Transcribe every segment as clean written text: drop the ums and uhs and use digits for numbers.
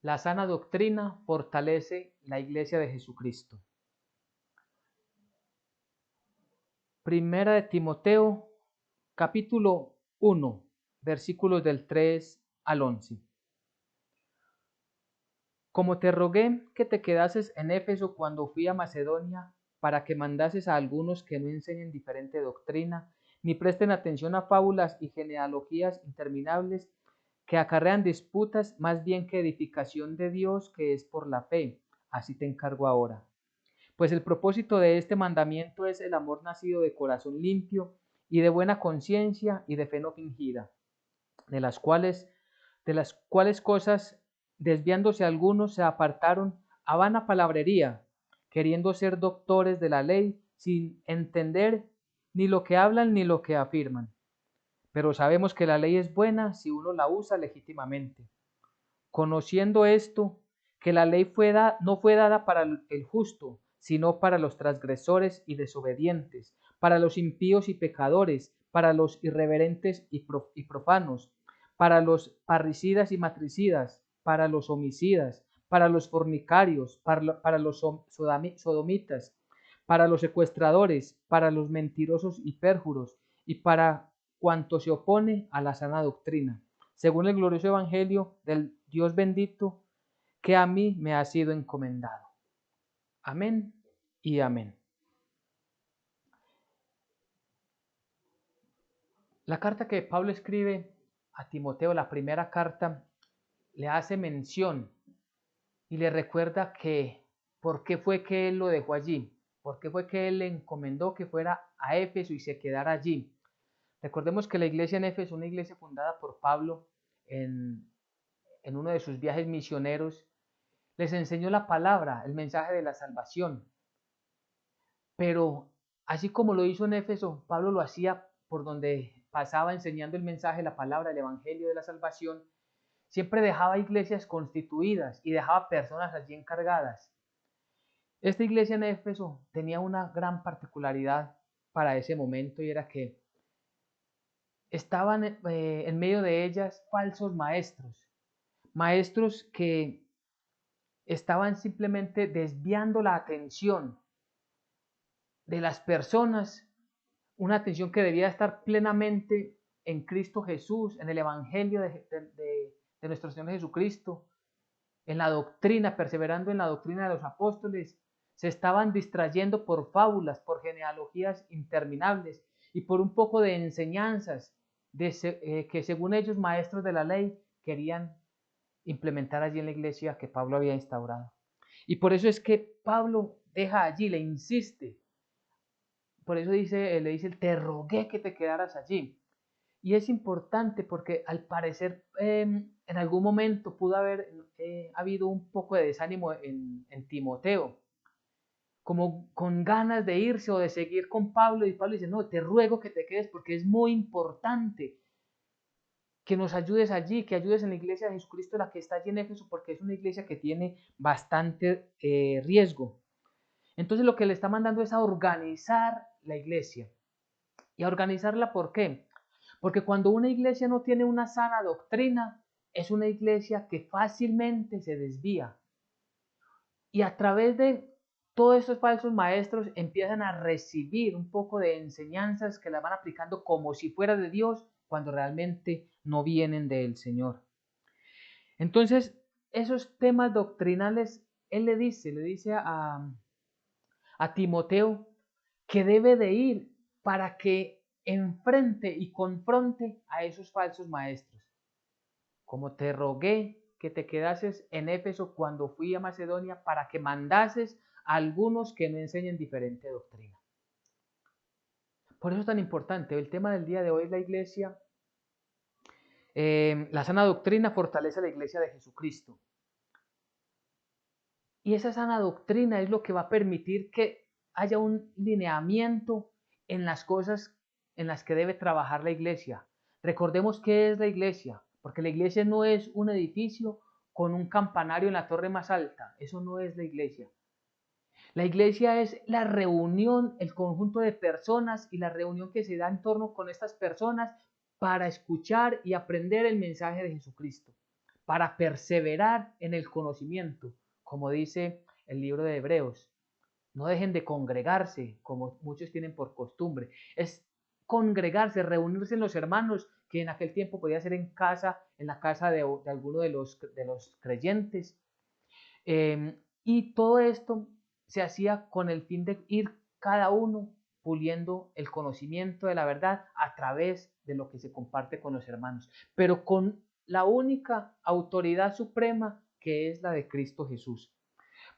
La sana doctrina fortalece la Iglesia de Jesucristo. Primera de Timoteo, capítulo 1, versículos del 3 al 11. Como te rogué que te quedases en Éfeso cuando fui a Macedonia, para que mandases a algunos que no enseñen diferente doctrina, ni presten atención a fábulas y genealogías interminables que acarrean disputas más bien que edificación de Dios, que es por la fe. Así te encargo ahora. Pues el propósito de este mandamiento es el amor nacido de corazón limpio y de buena conciencia y de fe no fingida, de las cuales cosas, desviándose algunos, se apartaron a vana palabrería, queriendo ser doctores de la ley, sin entender ni lo que hablan ni lo que afirman. Pero sabemos que la ley es buena si uno la usa legítimamente. Conociendo esto, que la ley no fue dada para el justo, sino para los transgresores y desobedientes, para los impíos y pecadores, para los irreverentes y profanos, para los parricidas y matricidas, para los homicidas, para los fornicarios, para los sodomitas, para los secuestradores, para los mentirosos y pérjuros, y para cuanto se opone a la sana doctrina, según el glorioso evangelio del Dios bendito que a mí me ha sido encomendado. Amén y amén. La carta que Pablo escribe a Timoteo, la primera carta, le hace mención y le recuerda que por qué fue que él lo dejó allí, por qué fue que él le encomendó que fuera a Éfeso y se quedara allí. Recordemos que la iglesia en Éfeso es una iglesia fundada por Pablo en, en uno de sus viajes misioneros. Les enseñó la palabra, el mensaje de la salvación. Pero así como lo hizo en Éfeso, Pablo lo hacía por donde pasaba enseñando el mensaje, la palabra, el evangelio de la salvación. Siempre dejaba iglesias constituidas y dejaba personas allí encargadas. Esta iglesia en Éfeso tenía una gran particularidad para ese momento, y era que estaban en medio de ellas falsos maestros, maestros que estaban simplemente desviando la atención de las personas, una atención que debía estar plenamente en Cristo Jesús, en el Evangelio de nuestro Señor Jesucristo, en la doctrina, perseverando en la doctrina de los apóstoles. Se estaban distrayendo por fábulas, por genealogías interminables y por un poco de enseñanzas que según ellos, maestros de la ley, querían implementar allí en la iglesia que Pablo había instaurado. Y por eso es que Pablo deja allí, le insiste. Por eso le dice, te rogué que te quedaras allí. Y es importante porque al parecer en algún momento pudo haber habido un poco de desánimo en Timoteo, como con ganas de irse o de seguir con Pablo, y Pablo dice, no, te ruego que te quedes porque es muy importante que nos ayudes allí, que ayudes en la iglesia de Jesucristo, la que está allí en Éfeso, porque es una iglesia que tiene bastante riesgo. Entonces lo que le está mandando es a organizar la iglesia. ¿Y a organizarla por qué? Porque cuando una iglesia no tiene una sana doctrina, es una iglesia que fácilmente se desvía. Y a través de todos estos falsos maestros empiezan a recibir un poco de enseñanzas que las van aplicando como si fuera de Dios, cuando realmente no vienen del Señor. Entonces, esos temas doctrinales, él le dice a Timoteo que debe de ir para que enfrente y confronte a esos falsos maestros. Como te rogué que te quedases en Éfeso cuando fui a Macedonia, para que mandases a algunos que no enseñen diferente doctrina. Por eso es tan importante. El tema del día de hoy es la iglesia. La sana doctrina fortalece la iglesia de Jesucristo. Y esa sana doctrina es lo que va a permitir que haya un lineamiento en las cosas en las que debe trabajar la iglesia. Recordemos qué es la iglesia, porque la iglesia no es un edificio con un campanario en la torre más alta. Eso no es la iglesia. La iglesia es la reunión, el conjunto de personas y la reunión que se da en torno con estas personas para escuchar y aprender el mensaje de Jesucristo, para perseverar en el conocimiento, como dice el libro de Hebreos. No dejen de congregarse, como muchos tienen por costumbre. Es congregarse, reunirse en los hermanos, que en aquel tiempo podía ser en casa, en la casa de alguno de los creyentes. Y todo esto se hacía con el fin de ir cada uno puliendo el conocimiento de la verdad a través de lo que se comparte con los hermanos, pero con la única autoridad suprema que es la de Cristo Jesús.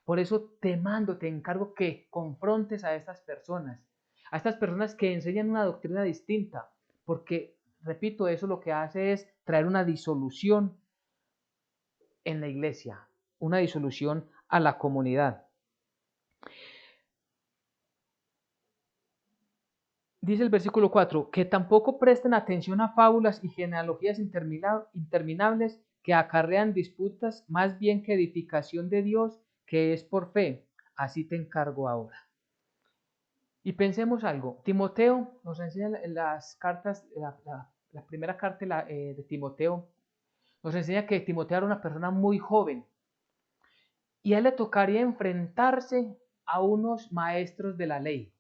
Por eso te mando, te encargo que confrontes a estas personas que enseñan una doctrina distinta, porque, repito, eso lo que hace es traer una disolución en la iglesia, una disolución a la comunidad. Dice el versículo 4, que tampoco presten atención a fábulas y genealogías interminables que acarrean disputas más bien que edificación de Dios, que es por fe. Así te encargo ahora. Y pensemos algo, Timoteo nos enseña en las cartas, la primera carta de Timoteo, nos enseña que Timoteo era una persona muy joven y a él le tocaría enfrentarse a unos maestros de la ley.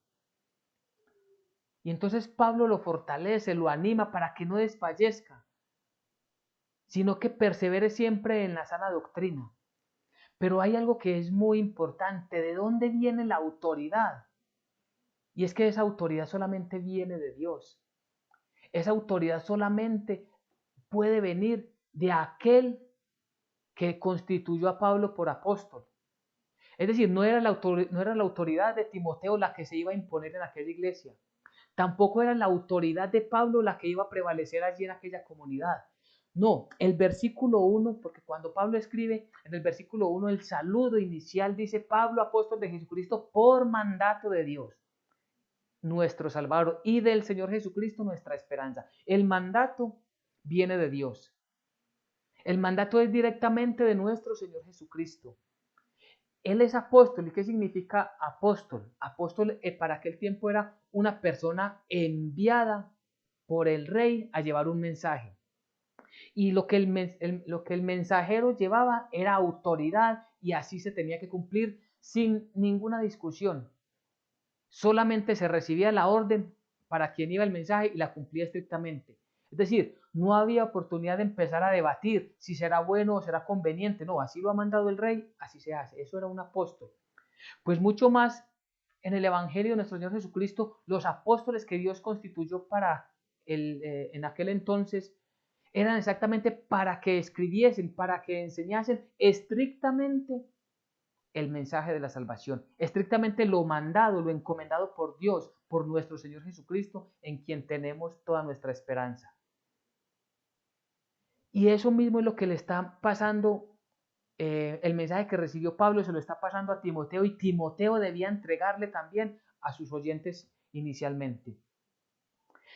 Y entonces Pablo lo fortalece, lo anima para que no desfallezca, sino que persevere siempre en la sana doctrina. Pero hay algo que es muy importante, ¿de dónde viene la autoridad? Y es que esa autoridad solamente viene de Dios. Esa autoridad solamente puede venir de aquel que constituyó a Pablo por apóstol. Es decir, no era la autoridad de Timoteo la que se iba a imponer en aquella iglesia. Tampoco era la autoridad de Pablo la que iba a prevalecer allí en aquella comunidad. No, el versículo 1, porque cuando Pablo escribe en el versículo 1, el saludo inicial dice: Pablo, apóstol de Jesucristo, por mandato de Dios, nuestro Salvador, y del Señor Jesucristo, nuestra esperanza. El mandato viene de Dios. El mandato es directamente de nuestro Señor Jesucristo. Él es apóstol. ¿Y qué significa apóstol? Apóstol para aquel tiempo era una persona enviada por el rey a llevar un mensaje. Y lo que el mensajero llevaba era autoridad, y así se tenía que cumplir sin ninguna discusión. Solamente se recibía la orden para quien iba el mensaje y la cumplía estrictamente. Es decir, no había oportunidad de empezar a debatir si será bueno o será conveniente. No, así lo ha mandado el rey, así se hace. Eso era un apóstol. Pues mucho más en el Evangelio de nuestro Señor Jesucristo, los apóstoles que Dios constituyó para en aquel entonces eran exactamente para que escribiesen, para que enseñasen estrictamente el mensaje de la salvación, estrictamente lo mandado, lo encomendado por Dios, por nuestro Señor Jesucristo, en quien tenemos toda nuestra esperanza. Y eso mismo es lo que le está pasando, el mensaje que recibió Pablo se lo está pasando a Timoteo, y Timoteo debía entregarle también a sus oyentes inicialmente.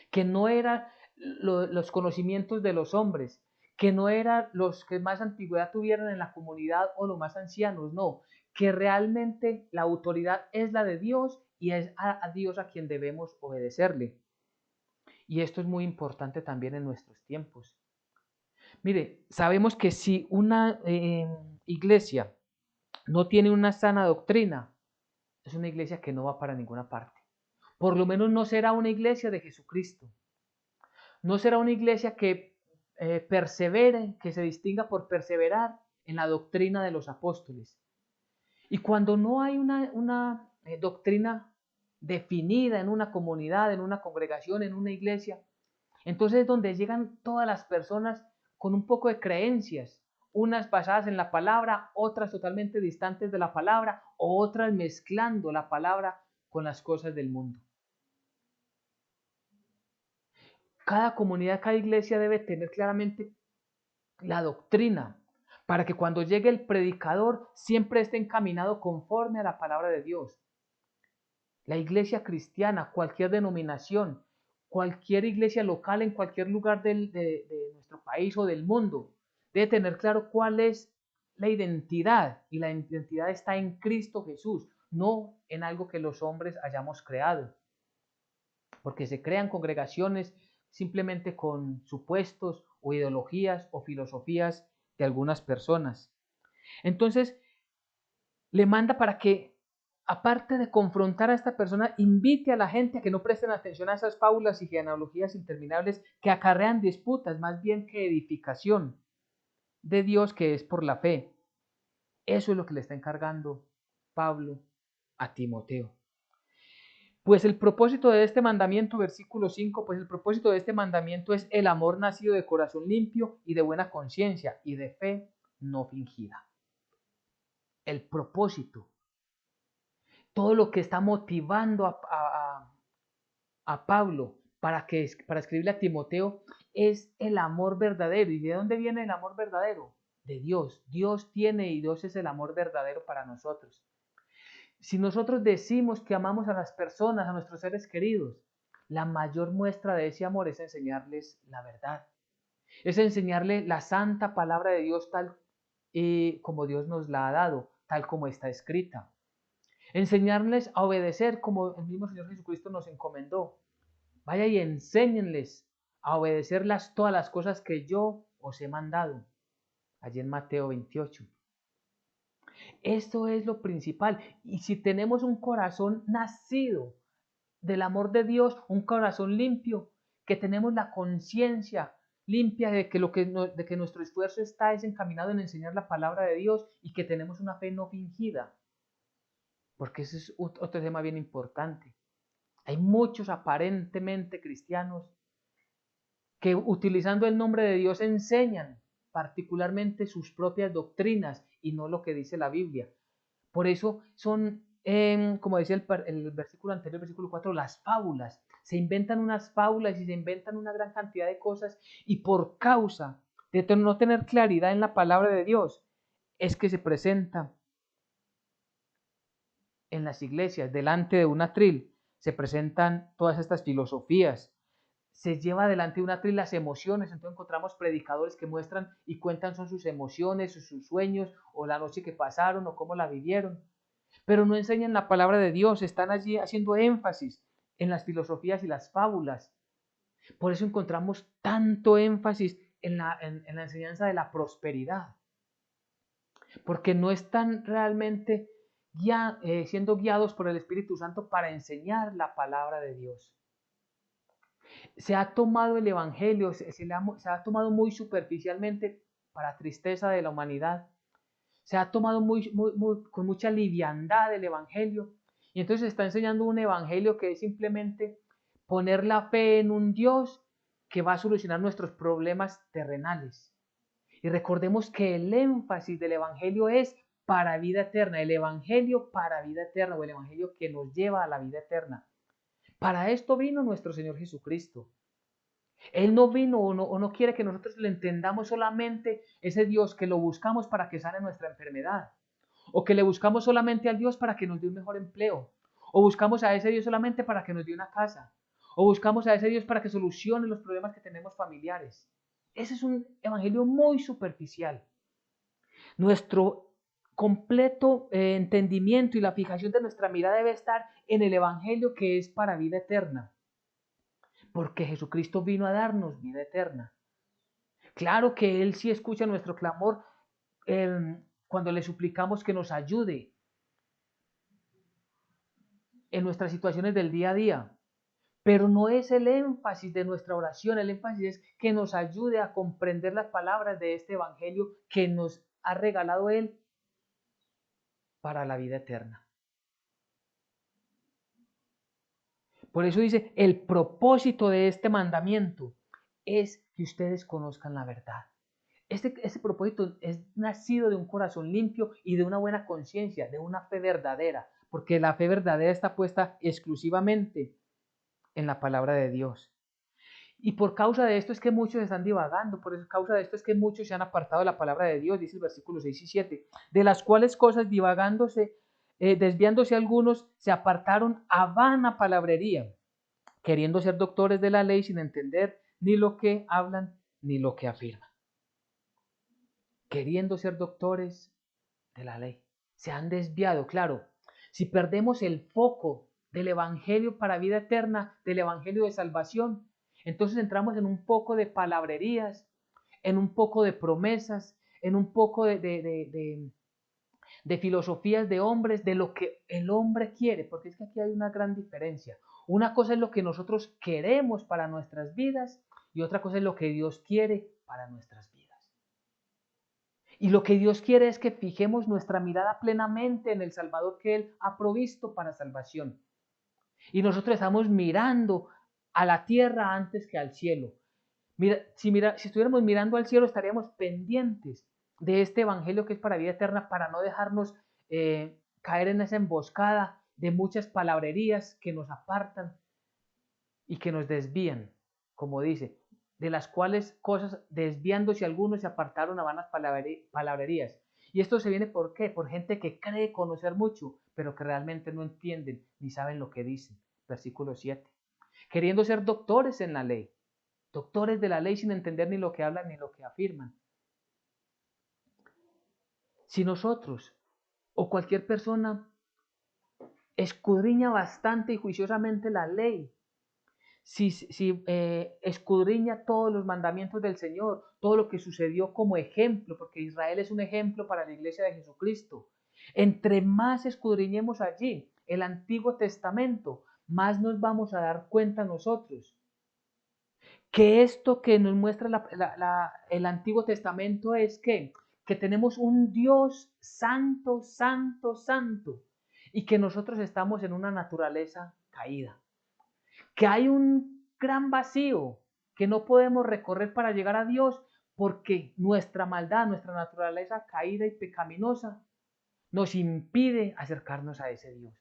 Que no eran los conocimientos de los hombres, que no eran los que más antigüedad tuvieran en la comunidad o los más ancianos, no, que realmente la autoridad es la de Dios, y es a Dios a quien debemos obedecerle. Y esto es muy importante también en nuestros tiempos. Mire, sabemos que si una iglesia no tiene una sana doctrina, es una iglesia que no va para ninguna parte. Por lo menos no será una iglesia de Jesucristo. No será una iglesia que persevere, que se distinga por perseverar en la doctrina de los apóstoles. Y cuando no hay una doctrina definida en una comunidad, en una congregación, en una iglesia, entonces es donde llegan todas las personas con un poco de creencias, unas basadas en la palabra, otras totalmente distantes de la palabra, o otras mezclando la palabra con las cosas del mundo. Cada comunidad, cada iglesia debe tener claramente la doctrina, para que cuando llegue el predicador siempre esté encaminado conforme a la palabra de Dios. La iglesia cristiana, cualquier denominación, cualquier iglesia local en cualquier lugar de nuestro país o del mundo, debe tener claro cuál es la identidad, y la identidad está en Cristo Jesús, no en algo que los hombres hayamos creado, porque se crean congregaciones simplemente con supuestos o ideologías o filosofías de algunas personas. Entonces, le manda para que, aparte de confrontar a esta persona, invite a la gente a que no presten atención a esas fábulas y genealogías interminables que acarrean disputas, más bien que edificación de Dios, que es por la fe. Eso es lo que le está encargando Pablo a Timoteo. Pues el propósito de este mandamiento, versículo 5, pues el propósito de este mandamiento es el amor nacido de corazón limpio y de buena conciencia y de fe no fingida. El propósito, todo lo que está motivando a Pablo para escribirle a Timoteo es el amor verdadero. ¿Y de dónde viene el amor verdadero? De Dios. Dios tiene y Dios es el amor verdadero para nosotros. Si nosotros decimos que amamos a las personas, a nuestros seres queridos, la mayor muestra de ese amor es enseñarles la verdad. Es enseñarle la santa palabra de Dios tal como Dios nos la ha dado, tal como está escrita. Enseñarles a obedecer como el mismo Señor Jesucristo nos encomendó. Vaya y enséñenles a obedecer todas las cosas que yo os he mandado. Allí en Mateo 28. Esto es lo principal. Y si tenemos un corazón nacido del amor de Dios, un corazón limpio, que tenemos la conciencia limpia de que nuestro esfuerzo está encaminado en enseñar la palabra de Dios y que tenemos una fe no fingida, porque ese es otro tema bien importante. Hay muchos aparentemente cristianos que utilizando el nombre de Dios enseñan particularmente sus propias doctrinas y no lo que dice la Biblia. Por eso son, como decía el versículo anterior, el versículo 4, las fábulas. Se inventan unas fábulas y se inventan una gran cantidad de cosas y por causa de no tener claridad en la palabra de Dios es que se presenta en las iglesias, delante de un atril, se presentan todas estas filosofías. Se lleva adelante un atril las emociones, entonces encontramos predicadores que muestran y cuentan son sus emociones, sus sueños, o la noche que pasaron, o cómo la vivieron. Pero no enseñan la palabra de Dios, están allí haciendo énfasis en las filosofías y las fábulas. Por eso encontramos tanto énfasis en la enseñanza de la prosperidad, porque no están realmente siendo guiados por el Espíritu Santo para enseñar la palabra de Dios. Se ha tomado el Evangelio, se ha tomado muy superficialmente, para tristeza de la humanidad. Se ha tomado con mucha liviandad el Evangelio. Y entonces se está enseñando un Evangelio que es simplemente poner la fe en un Dios que va a solucionar nuestros problemas terrenales. Y recordemos que el énfasis del Evangelio es para vida eterna, el Evangelio para vida eterna, o el Evangelio que nos lleva a la vida eterna. Para esto vino nuestro Señor Jesucristo. Él no vino o no quiere que nosotros le entendamos solamente ese Dios que lo buscamos para que sane nuestra enfermedad, o que le buscamos solamente al Dios para que nos dé un mejor empleo, o buscamos a ese Dios solamente para que nos dé una casa, o buscamos a ese Dios para que solucione los problemas que tenemos familiares. Ese es un evangelio muy superficial. Nuestro completo entendimiento y la fijación de nuestra mirada debe estar en el evangelio que es para vida eterna, porque Jesucristo vino a darnos vida eterna. Claro que Él sí escucha nuestro clamor cuando le suplicamos que nos ayude en nuestras situaciones del día a día, pero no es el énfasis de nuestra oración. El énfasis es que nos ayude a comprender las palabras de este evangelio que nos ha regalado Él para la vida eterna. Por eso dice, el propósito de este mandamiento es que ustedes conozcan la verdad. Este propósito es nacido de un corazón limpio y de una buena conciencia, de una fe verdadera, porque la fe verdadera está puesta exclusivamente en la palabra de Dios. Y por causa de esto es que muchos están divagando, por causa de esto es que muchos se han apartado de la palabra de Dios, dice el versículo 6 y 7, de las cuales cosas divagándose, desviándose algunos, se apartaron a vana palabrería, queriendo ser doctores de la ley sin entender ni lo que hablan ni lo que afirman. Queriendo ser doctores de la ley. Se han desviado, claro. Si perdemos el foco del Evangelio para vida eterna, del Evangelio de salvación, entonces entramos en un poco de palabrerías, en un poco de promesas, en un poco de filosofías de hombres, de lo que el hombre quiere, porque es que aquí hay una gran diferencia. Una cosa es lo que nosotros queremos para nuestras vidas y otra cosa es lo que Dios quiere para nuestras vidas. Y lo que Dios quiere es que fijemos nuestra mirada plenamente en el Salvador que Él ha provisto para salvación. Y nosotros estamos mirando a la tierra antes que al cielo. Si estuviéramos mirando al cielo, estaríamos pendientes de este evangelio que es para vida eterna, para no dejarnos caer en esa emboscada de muchas palabrerías que nos apartan y que nos desvían, como dice, de las cuales cosas, desviándose algunos, se apartaron a vanas palabrerías. Y esto se viene ¿por qué? Por gente que cree conocer mucho, pero que realmente no entienden ni saben lo que dicen. Versículo 7. Queriendo ser doctores en la ley, doctores de la ley sin entender ni lo que hablan ni lo que afirman. Si nosotros o cualquier persona escudriña bastante y juiciosamente la ley, si escudriña todos los mandamientos del Señor, todo lo que sucedió como ejemplo, porque Israel es un ejemplo para la iglesia de Jesucristo, entre más escudriñemos allí el Antiguo Testamento, más nos vamos a dar cuenta nosotros que esto que nos muestra el Antiguo Testamento es que tenemos un Dios santo, santo, santo, y que nosotros estamos en una naturaleza caída, que hay un gran vacío que no podemos recorrer para llegar a Dios porque nuestra maldad, nuestra naturaleza caída y pecaminosa nos impide acercarnos a ese Dios.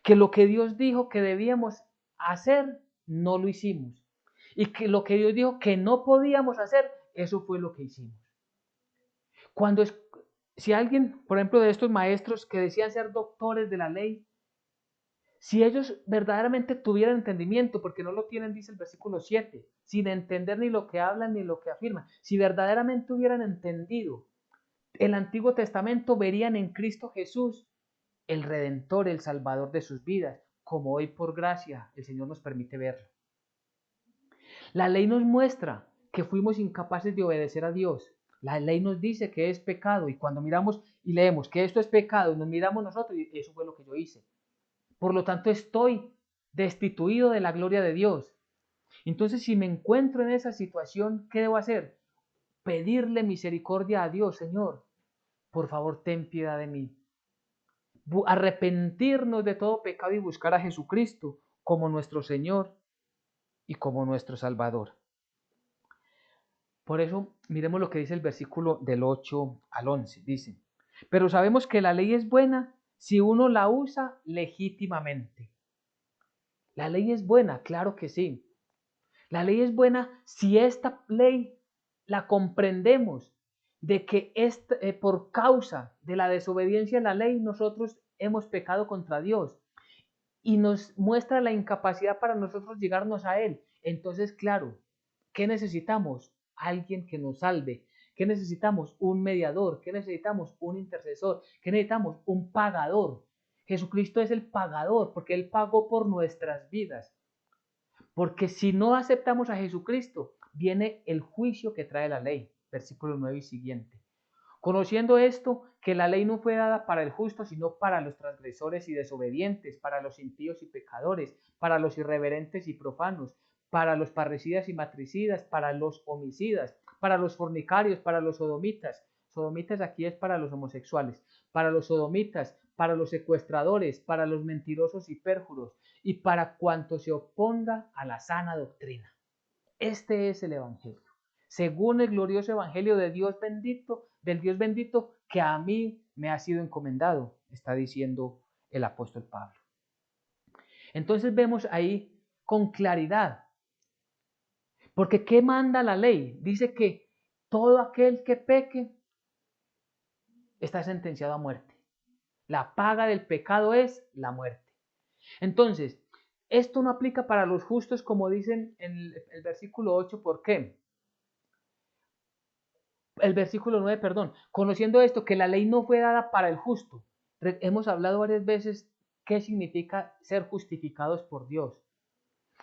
Que lo que Dios dijo que debíamos hacer, no lo hicimos. Y que lo que Dios dijo que no podíamos hacer, eso fue lo que hicimos. Si alguien, por ejemplo, de estos maestros que decían ser doctores de la ley, si ellos verdaderamente tuvieran entendimiento, porque no lo tienen, dice el versículo 7, sin entender ni lo que hablan ni lo que afirman, si verdaderamente hubieran entendido el Antiguo Testamento, verían en Cristo Jesús el Redentor, el Salvador de sus vidas, como hoy por gracia el Señor nos permite verlo. La ley nos muestra que fuimos incapaces de obedecer a Dios. La ley nos dice que es pecado y cuando miramos y leemos que esto es pecado, nos miramos nosotros y eso fue lo que yo hice. Por lo tanto, estoy destituido de la gloria de Dios. Entonces, si me encuentro en esa situación, ¿qué debo hacer? Pedirle misericordia a Dios, Señor, por favor, ten piedad de mí. Arrepentirnos de todo pecado y buscar a Jesucristo como nuestro Señor y como nuestro Salvador. Por eso, miremos lo que dice el versículo del 8 al 11. Dice, pero sabemos que la ley es buena si uno la usa legítimamente. La ley es buena, claro que sí. La ley es buena si esta ley la comprendemos, de que por causa de la desobediencia a la ley nosotros hemos pecado contra Dios y nos muestra la incapacidad para nosotros llegarnos a Él. Entonces, claro, ¿qué necesitamos? Alguien que nos salve. ¿Qué necesitamos? Un mediador. ¿Qué necesitamos? Un intercesor. ¿Qué necesitamos? Un pagador. Jesucristo es el pagador porque Él pagó por nuestras vidas. Porque si no aceptamos a Jesucristo, viene el juicio que trae la ley. Versículo 9 y siguiente. Conociendo esto, que la ley no fue dada para el justo, sino para los transgresores y desobedientes, para los impíos y pecadores, para los irreverentes y profanos, para los parricidas y matricidas, para los homicidas, para los fornicarios, para los sodomitas. Sodomitas aquí es para los homosexuales, para los sodomitas, para los secuestradores, para los mentirosos y pérjuros, y para cuanto se oponga a la sana doctrina. Este es el Evangelio, según el glorioso Evangelio de Dios bendito, del Dios bendito que a mí me ha sido encomendado, está diciendo el apóstol Pablo. Entonces vemos ahí con claridad, porque ¿qué manda la ley? Dice que todo aquel que peque está sentenciado a muerte. La paga del pecado es la muerte. Entonces, esto no aplica para los justos como dicen en el versículo 8, ¿por qué? El versículo 9, perdón, conociendo esto, que la ley no fue dada para el justo. Hemos hablado varias veces qué significa ser justificados por Dios.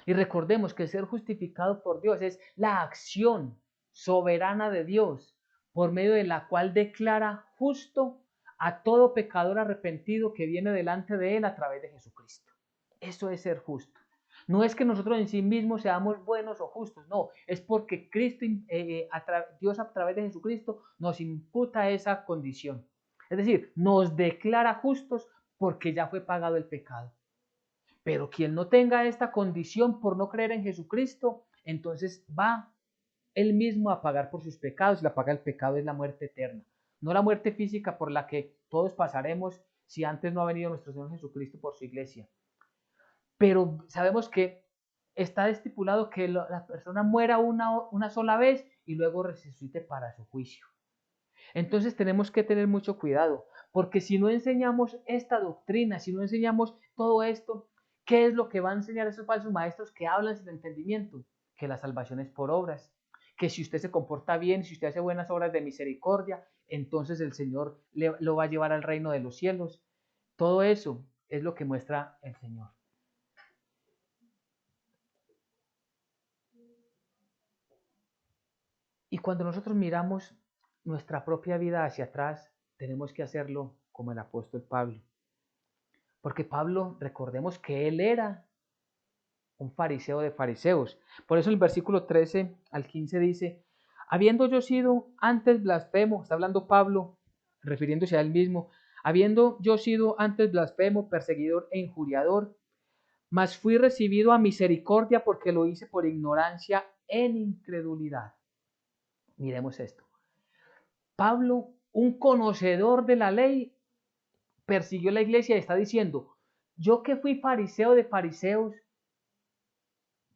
Y recordemos que ser justificado por Dios es la acción soberana de Dios por medio de la cual declara justo a todo pecador arrepentido que viene delante de él a través de Jesucristo. Eso es ser justo. No es que nosotros en sí mismos seamos buenos o justos, no, es porque Cristo, Dios a través de Jesucristo nos imputa esa condición. Es decir, nos declara justos porque ya fue pagado el pecado. Pero quien no tenga esta condición por no creer en Jesucristo, entonces va él mismo a pagar por sus pecados, y la paga del pecado es la muerte eterna. No la muerte física por la que todos pasaremos si antes no ha venido nuestro Señor Jesucristo por su iglesia. Pero sabemos que está estipulado que la persona muera una sola vez y luego resucite para su juicio. Entonces tenemos que tener mucho cuidado, porque si no enseñamos esta doctrina, si no enseñamos todo esto, ¿qué es lo que van a enseñar esos falsos maestros que hablan sin entendimiento? Que la salvación es por obras, que si usted se comporta bien, si usted hace buenas obras de misericordia, entonces el Señor lo va a llevar al reino de los cielos. Todo eso es lo que muestra el Señor. Y cuando nosotros miramos nuestra propia vida hacia atrás, tenemos que hacerlo como el apóstol Pablo. Porque Pablo, recordemos que él era un fariseo de fariseos. Por eso el versículo 13 al 15 dice, habiendo yo sido antes blasfemo, está hablando Pablo, refiriéndose a él mismo, habiendo yo sido antes blasfemo, perseguidor e injuriador, mas fui recibido a misericordia porque lo hice por ignorancia en incredulidad. Miremos esto. Pablo, un conocedor de la ley, persiguió la iglesia y está diciendo, yo que fui fariseo de fariseos,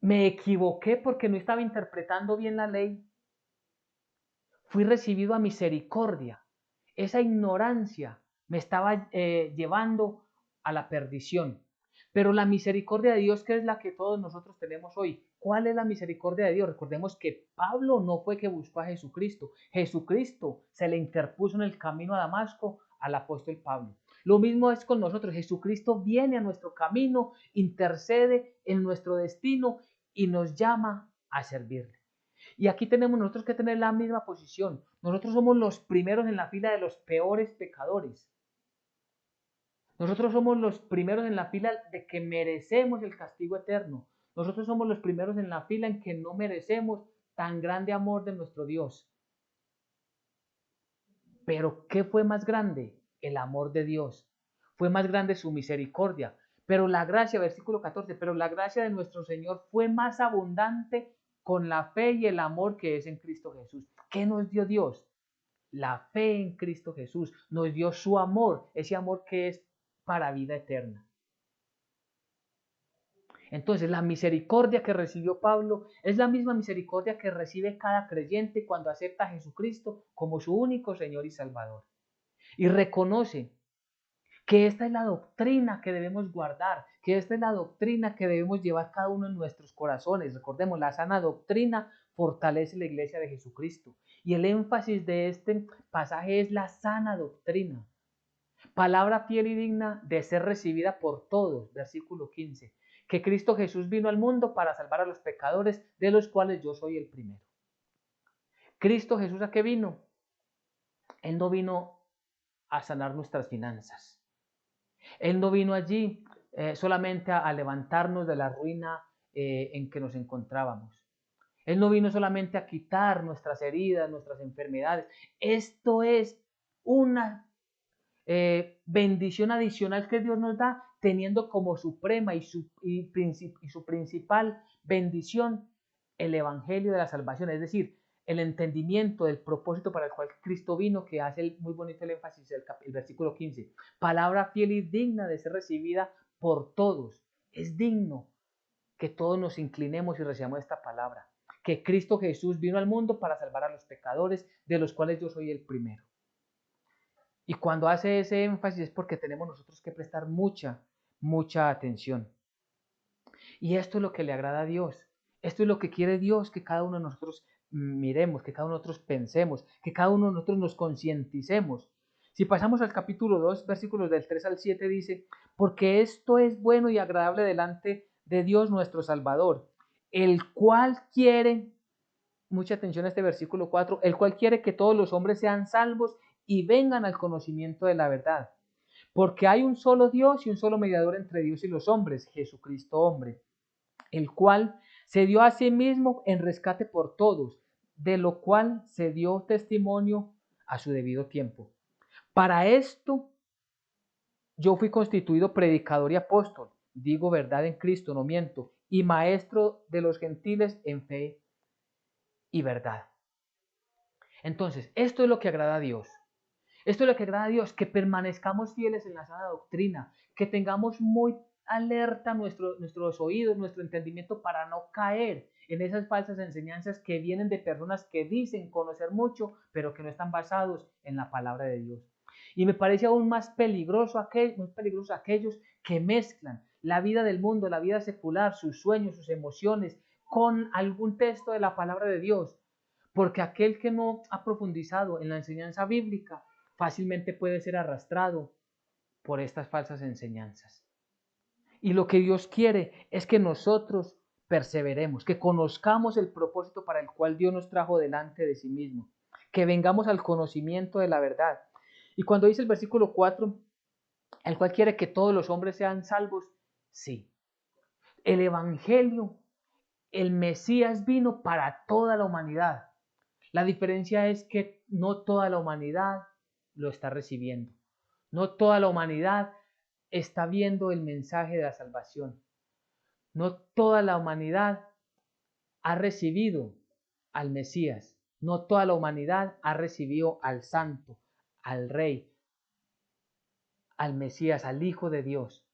me equivoqué porque no estaba interpretando bien la ley, fui recibido a misericordia. Esa ignorancia me estaba llevando a la perdición. Pero la misericordia de Dios, que es la que todos nosotros tenemos hoy. ¿Cuál es la misericordia de Dios? Recordemos que Pablo no fue que buscó a Jesucristo. Jesucristo se le interpuso en el camino a Damasco al apóstol Pablo. Lo mismo es con nosotros. Jesucristo viene a nuestro camino, intercede en nuestro destino y nos llama a servirle. Y aquí tenemos nosotros que tener la misma posición. Nosotros somos los primeros en la fila de los peores pecadores. Nosotros somos los primeros en la fila de que merecemos el castigo eterno. Nosotros somos los primeros en la fila en que no merecemos tan grande amor de nuestro Dios. Pero ¿qué fue más grande? El amor de Dios. Fue más grande su misericordia. Pero la gracia, versículo 14, pero la gracia de nuestro Señor fue más abundante con la fe y el amor que es en Cristo Jesús. ¿Qué nos dio Dios? La fe en Cristo Jesús. Nos dio su amor, ese amor que es para vida eterna. Entonces, la misericordia que recibió Pablo es la misma misericordia que recibe cada creyente cuando acepta a Jesucristo como su único Señor y Salvador. Y reconoce que esta es la doctrina que debemos guardar, que esta es la doctrina que debemos llevar cada uno en nuestros corazones. Recordemos, la sana doctrina fortalece la iglesia de Jesucristo. Y el énfasis de este pasaje es la sana doctrina. Palabra fiel y digna de ser recibida por todos, versículo 15. Que Cristo Jesús vino al mundo para salvar a los pecadores, de los cuales yo soy el primero. Cristo Jesús, ¿a qué vino? Él no vino a sanar nuestras finanzas. Él no vino allí solamente a levantarnos de la ruina en que nos encontrábamos. Él no vino solamente a quitar nuestras heridas, nuestras enfermedades. Esto es una bendición adicional que Dios nos da, teniendo como suprema y su principal bendición el Evangelio de la salvación, es decir, el entendimiento del propósito para el cual Cristo vino, que hace muy bonito el énfasis el versículo 15. Palabra fiel y digna de ser recibida por todos. Es digno que todos nos inclinemos y recibamos esta palabra. Que Cristo Jesús vino al mundo para salvar a los pecadores, de los cuales yo soy el primero. Y cuando hace ese énfasis es porque tenemos nosotros que prestar mucha atención. Y esto es lo que le agrada a Dios. Esto es lo que quiere Dios, que cada uno de nosotros miremos, que cada uno de nosotros pensemos, que cada uno de nosotros nos concienticemos. Si pasamos al capítulo 2, versículos del 3 al 7, dice, porque esto es bueno y agradable delante de Dios nuestro Salvador, el cual quiere mucha atención a este versículo 4, el cual quiere que todos los hombres sean salvos y vengan al conocimiento de la verdad. Porque hay un solo Dios y un solo mediador entre Dios y los hombres, Jesucristo hombre, el cual se dio a sí mismo en rescate por todos, de lo cual se dio testimonio a su debido tiempo. Para esto yo fui constituido predicador y apóstol, digo verdad en Cristo, no miento, y maestro de los gentiles en fe y verdad. Entonces, esto es lo que agrada a Dios. Esto es lo que agrada a Dios, que permanezcamos fieles en la sana doctrina, que tengamos muy alerta nuestros oídos, nuestro entendimiento para no caer en esas falsas enseñanzas que vienen de personas que dicen conocer mucho, pero que no están basados en la palabra de Dios. Y me parece aún más peligroso aquellos que mezclan la vida del mundo, la vida secular, sus sueños, sus emociones, con algún texto de la palabra de Dios. Porque aquel que no ha profundizado en la enseñanza bíblica fácilmente puede ser arrastrado por estas falsas enseñanzas. Y lo que Dios quiere es que nosotros perseveremos, que conozcamos el propósito para el cual Dios nos trajo delante de sí mismo, que vengamos al conocimiento de la verdad. Y cuando dice el versículo 4, el cual quiere que todos los hombres sean salvos, sí. El Evangelio, el Mesías vino para toda la humanidad. La diferencia es que no toda la humanidad lo está recibiendo. No toda la humanidad está viendo el mensaje de la salvación. No toda la humanidad ha recibido al Mesías. No toda la humanidad ha recibido al Santo, al Rey, al Mesías, al Hijo de Dios.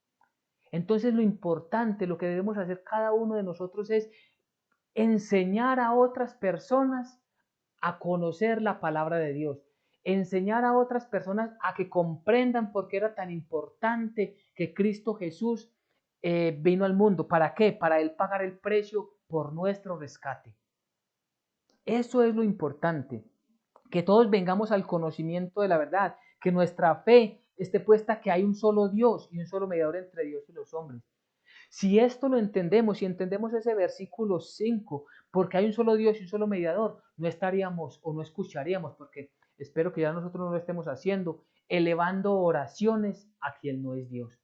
Entonces lo importante, lo que debemos hacer cada uno de nosotros es enseñar a otras personas a conocer la palabra de Dios, enseñar a otras personas a que comprendan por qué era tan importante que Cristo Jesús vino al mundo. ¿Para qué? Para Él pagar el precio por nuestro rescate. Eso es lo importante, que todos vengamos al conocimiento de la verdad, que nuestra fe esté puesta que hay un solo Dios y un solo mediador entre Dios y los hombres. Si esto lo entendemos, si entendemos ese versículo 5, porque hay un solo Dios y un solo mediador, no estaríamos o no escucharíamos, porque espero que ya nosotros no lo estemos haciendo, elevando oraciones a quien no es Dios.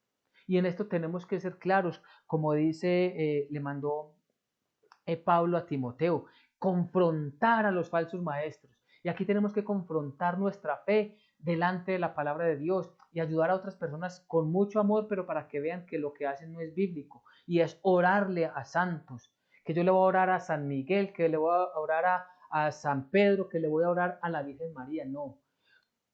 Y en esto tenemos que ser claros, como dice, le mandó Pablo a Timoteo, confrontar a los falsos maestros. Y aquí tenemos que confrontar nuestra fe delante de la palabra de Dios y ayudar a otras personas con mucho amor, pero para que vean que lo que hacen no es bíblico. Y es orarle a santos, que yo le voy a orar a San Miguel, que le voy a orar a San Pedro, que le voy a orar a la Virgen María. No,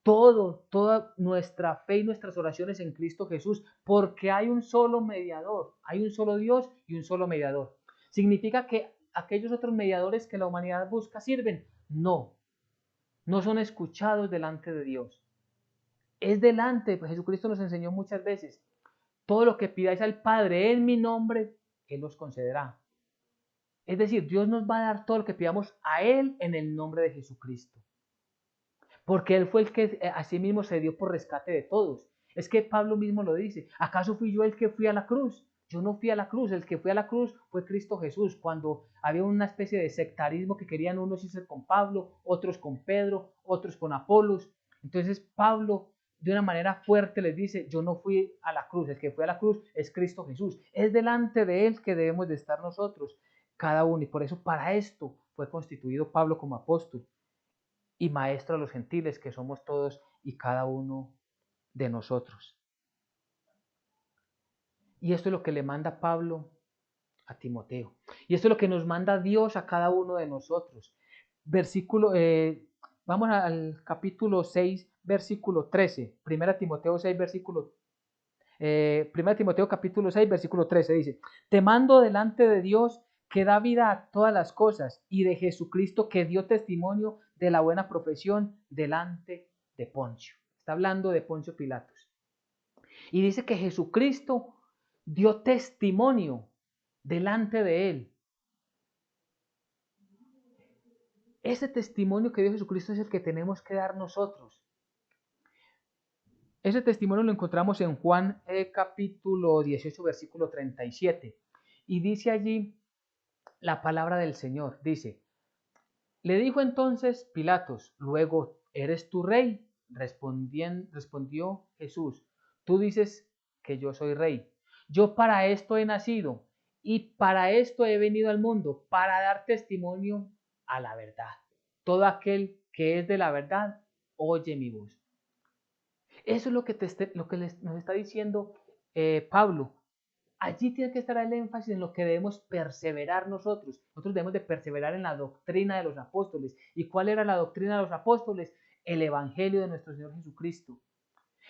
toda nuestra fe y nuestras oraciones en Cristo Jesús, porque hay un solo mediador, hay un solo Dios y un solo mediador. ¿Significa que aquellos otros mediadores que la humanidad busca sirven? No, no son escuchados delante de Dios. Es delante, pues Jesucristo nos enseñó muchas veces, todo lo que pidáis al Padre en mi nombre, Él os concederá. Es decir, Dios nos va a dar todo lo que pidamos a Él en el nombre de Jesucristo. Porque Él fue el que a sí mismo se dio por rescate de todos. Es que Pablo mismo lo dice, ¿acaso fui yo el que fui a la cruz? Yo no fui a la cruz, el que fue a la cruz fue Cristo Jesús, cuando había una especie de sectarismo que querían unos irse con Pablo, otros con Pedro, otros con Apolos. Entonces Pablo de una manera fuerte les dice, yo no fui a la cruz, el que fue a la cruz es Cristo Jesús. Es delante de Él que debemos de estar nosotros, cada uno, y por eso para esto fue constituido Pablo como apóstol y maestro a los gentiles, que somos todos y cada uno de nosotros. Y esto es lo que le manda Pablo a Timoteo. Y esto es lo que nos manda Dios a cada uno de nosotros. Vamos al capítulo 6, versículo 13. Primera Timoteo 6, Primera Timoteo capítulo 6, versículo 13 dice, te mando delante de Dios que da vida a todas las cosas y de Jesucristo que dio testimonio de la buena profesión delante de Poncio. Está hablando de Poncio Pilatos. Y dice que Jesucristo dio testimonio delante de él. Ese testimonio que dio Jesucristo es el que tenemos que dar nosotros. Ese testimonio lo encontramos en Juan capítulo 18, versículo 37. Y dice allí la palabra del Señor. Dice, Le dijo entonces Pilatos: luego, ¿eres tú rey? Respondió Jesús: tú dices que yo soy rey. Yo para esto he nacido y para esto he venido al mundo, para dar testimonio a la verdad. Todo aquel que es de la verdad, oye mi voz. Eso es lo que, nos está diciendo Pablo. Allí tiene que estar el énfasis en lo que debemos perseverar nosotros. Nosotros debemos de perseverar en la doctrina de los apóstoles. ¿Y cuál era la doctrina de los apóstoles? El evangelio de nuestro Señor Jesucristo.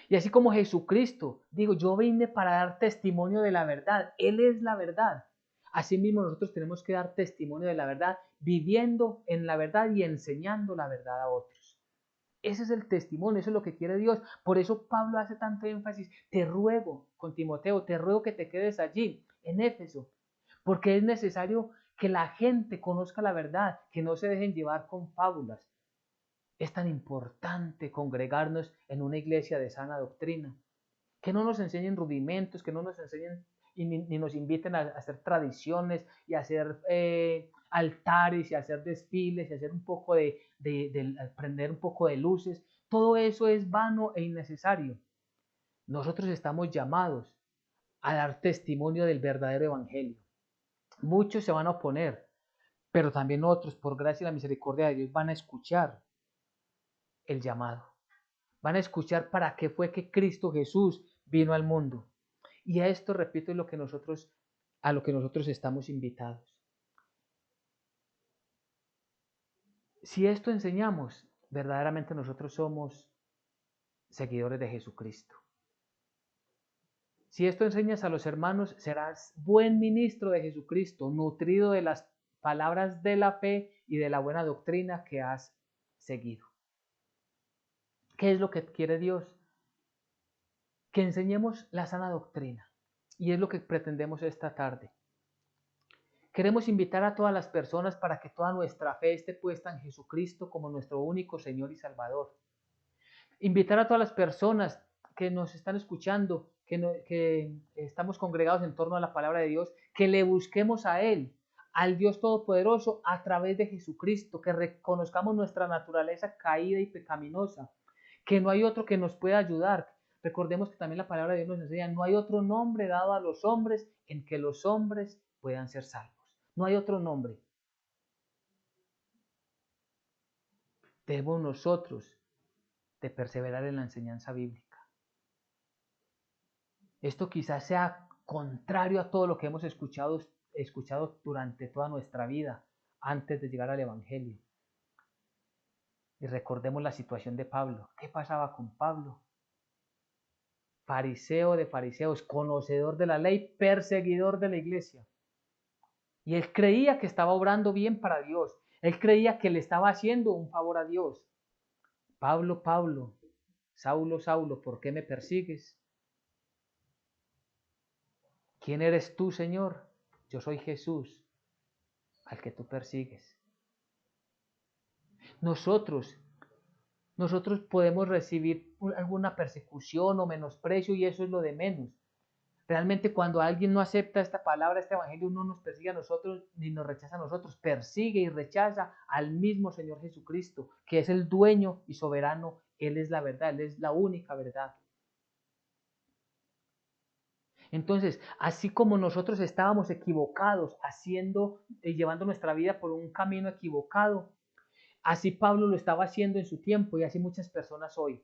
Y así como Jesucristo, digo, yo vine para dar testimonio de la verdad. Él es la verdad. Asimismo, nosotros tenemos que dar testimonio de la verdad, viviendo en la verdad y enseñando la verdad a otros. Ese es el testimonio, eso es lo que quiere Dios. Por eso Pablo hace tanto énfasis. Te ruego, con Timoteo, te ruego que te quedes allí, en Éfeso, porque es necesario que la gente conozca la verdad, que no se dejen llevar con fábulas. Es tan importante congregarnos en una iglesia de sana doctrina, que no nos enseñen rudimentos, que no nos enseñen ni nos inviten a hacer tradiciones y a hacer altares y a hacer desfiles y a hacer un poco de prender un poco de luces. Todo eso es vano e innecesario. Nosotros estamos llamados a dar testimonio del verdadero evangelio. Muchos se van a oponer, pero también otros, por gracia y la misericordia de Dios, van a escuchar el llamado. Van a escuchar para qué fue que Cristo Jesús vino al mundo. Y a esto, repito, es a lo que nosotros estamos invitados. Si esto enseñamos, verdaderamente nosotros somos seguidores de Jesucristo. Si esto enseñas a los hermanos, serás buen ministro de Jesucristo, nutrido de las palabras de la fe y de la buena doctrina que has seguido. ¿Qué es lo que quiere Dios? Que enseñemos la sana doctrina. Y es lo que pretendemos esta tarde. Queremos invitar a todas las personas para que toda nuestra fe esté puesta en Jesucristo como nuestro único Señor y Salvador. Invitar a todas las personas que nos están escuchando, que estamos congregados en torno a la palabra de Dios, que le busquemos a Él, al Dios Todopoderoso, a través de Jesucristo, que reconozcamos nuestra naturaleza caída y pecaminosa, que no hay otro que nos pueda ayudar. Recordemos que también la palabra de Dios nos enseña: no hay otro nombre dado a los hombres en que los hombres puedan ser salvos. No hay otro nombre. Debemos nosotros de perseverar en la enseñanza bíblica. Esto quizás sea contrario a todo lo que hemos escuchado durante toda nuestra vida antes de llegar al Evangelio. Y recordemos la situación de Pablo. ¿Qué pasaba con Pablo? Fariseo de fariseos, conocedor de la ley, perseguidor de la iglesia. Y él creía que estaba obrando bien para Dios. Él creía que le estaba haciendo un favor a Dios. Pablo, Pablo, Saulo, Saulo, ¿por qué me persigues? ¿Quién eres tú, Señor? Yo soy Jesús, al que tú persigues. Nosotros podemos recibir alguna persecución o menosprecio y eso es lo de menos. Realmente cuando alguien no acepta esta palabra, este evangelio, no nos persigue a nosotros ni nos rechaza a nosotros, persigue y rechaza al mismo Señor Jesucristo, que es el dueño y soberano. Él es la verdad, Él es la única verdad. Entonces, así como nosotros estábamos equivocados, llevando nuestra vida por un camino equivocado, así Pablo lo estaba haciendo en su tiempo y así muchas personas hoy.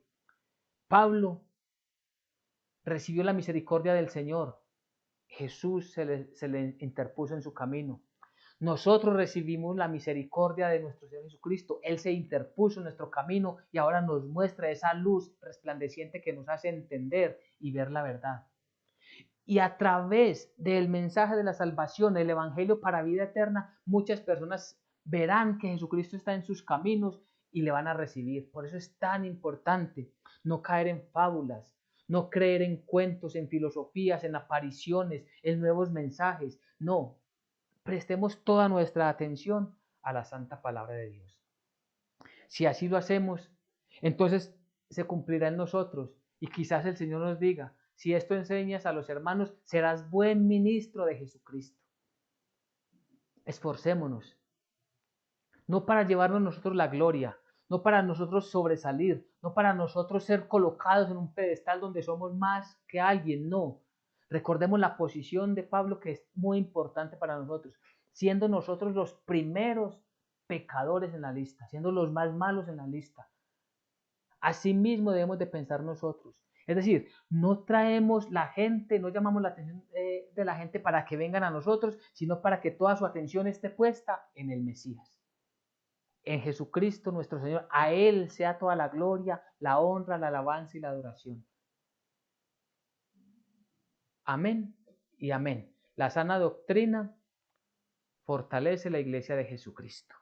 Pablo recibió la misericordia del Señor. Jesús se le interpuso en su camino. Nosotros recibimos la misericordia de nuestro Señor Jesucristo. Él se interpuso en nuestro camino y ahora nos muestra esa luz resplandeciente que nos hace entender y ver la verdad. Y a través del mensaje de la salvación, el evangelio para vida eterna, muchas personas verán que Jesucristo está en sus caminos y le van a recibir. Por eso es tan importante no caer en fábulas, no creer en cuentos, en filosofías, en apariciones, en nuevos mensajes. No, prestemos toda nuestra atención a la santa palabra de Dios. Si así lo hacemos, entonces se cumplirá en nosotros y quizás el Señor nos diga: si esto enseñas a los hermanos, serás buen ministro de Jesucristo. Esforcémonos. no para llevarnos nosotros la gloria, no para nosotros sobresalir, no para nosotros ser colocados en un pedestal donde somos más que alguien, no. Recordemos la posición de Pablo, que es muy importante para nosotros, siendo nosotros los primeros pecadores en la lista, siendo los más malos en la lista. Asimismo debemos de pensar nosotros. Es decir, no traemos la gente, no llamamos la atención de la gente para que vengan a nosotros, sino para que toda su atención esté puesta en el Mesías, en Jesucristo nuestro Señor. A Él sea toda la gloria, la honra, la alabanza y la adoración. Amén y amén. La sana doctrina fortalece la iglesia de Jesucristo.